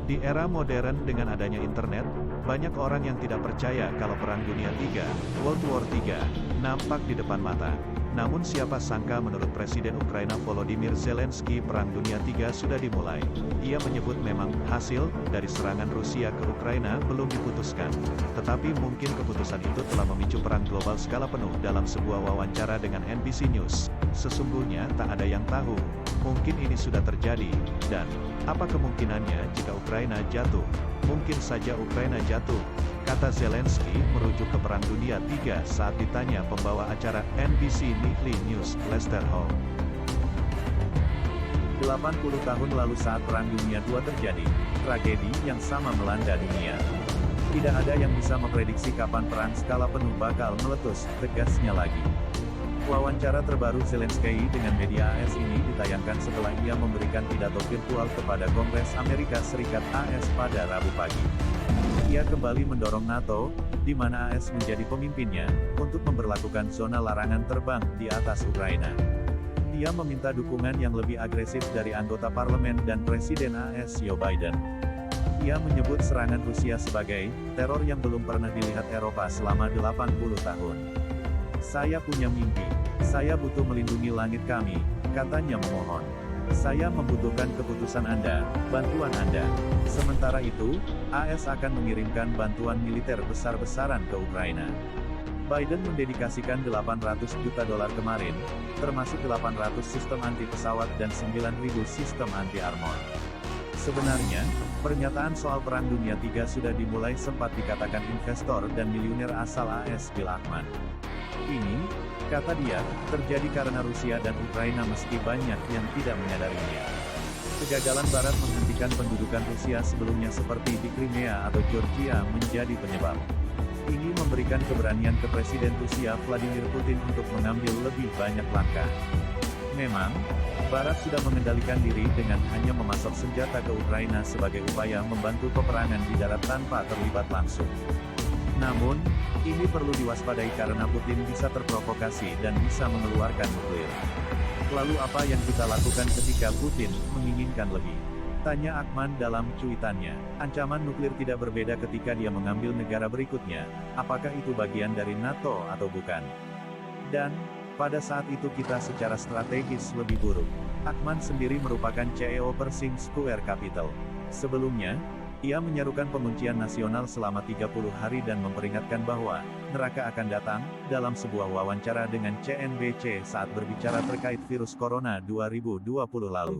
Di era modern dengan adanya internet, banyak orang yang tidak percaya kalau Perang Dunia III, World War III, nampak di depan mata. Namun siapa sangka menurut Presiden Ukraina Volodymyr Zelensky Perang Dunia III sudah dimulai. Ia menyebut memang hasil dari serangan Rusia ke Ukraina belum diputuskan. Tetapi mungkin keputusan itu telah memicu perang global skala penuh dalam sebuah wawancara dengan NBC News. Sesungguhnya tak ada yang tahu. Mungkin ini sudah terjadi, dan apa kemungkinannya jika Ukraina jatuh? Mungkin saja Ukraina jatuh, kata Zelensky merujuk ke Perang Dunia III saat ditanya pembawa acara NBC Nightly News, Lester Holt. 80 tahun lalu saat Perang Dunia II terjadi, tragedi yang sama melanda dunia. Tidak ada yang bisa memprediksi kapan perang skala penuh bakal meletus, tegasnya lagi. Wawancara terbaru Zelensky dengan media AS ini ditayangkan setelah ia memberikan pidato virtual kepada Kongres Amerika Serikat AS pada Rabu pagi. Ia kembali mendorong NATO, di mana AS menjadi pemimpinnya, untuk memberlakukan zona larangan terbang di atas Ukraina. Dia meminta dukungan yang lebih agresif dari anggota parlemen dan Presiden AS Joe Biden. Ia menyebut serangan Rusia sebagai teror yang belum pernah dilihat Eropa selama 80 tahun. Saya punya mimpi. Saya butuh melindungi langit kami, katanya memohon. Saya membutuhkan keputusan Anda, bantuan Anda. Sementara itu, AS akan mengirimkan bantuan militer besar-besaran ke Ukraina. Biden mendedikasikan $800 juta kemarin, termasuk 800 sistem anti-pesawat dan 9.000 sistem anti-armor. Sebenarnya, pernyataan soal Perang Dunia III sudah dimulai sempat dikatakan investor dan miliuner asal AS Bill Ackman. Ini, kata dia, terjadi karena Rusia dan Ukraina meski banyak yang tidak menyadarinya. Kegagalan Barat menghentikan pendudukan Rusia sebelumnya seperti di Crimea atau Georgia menjadi penyebab. Ini memberikan keberanian ke Presiden Rusia Vladimir Putin untuk mengambil lebih banyak langkah. Memang, Barat sudah mengendalikan diri dengan hanya memasok senjata ke Ukraina sebagai upaya membantu peperangan di darat tanpa terlibat langsung. Namun, ini perlu diwaspadai karena Putin bisa terprovokasi dan bisa mengeluarkan nuklir. Lalu apa yang kita lakukan ketika Putin menginginkan lebih? Tanya Ackman dalam cuitannya. Ancaman nuklir tidak berbeda ketika dia mengambil negara berikutnya, apakah itu bagian dari NATO atau bukan. Dan, pada saat itu kita secara strategis lebih buruk. Ackman sendiri merupakan CEO Pershing Square Capital. Sebelumnya, ia menyerukan penguncian nasional selama 30 hari dan memperingatkan bahwa neraka akan datang, dalam sebuah wawancara dengan CNBC saat berbicara terkait virus corona 2020 lalu.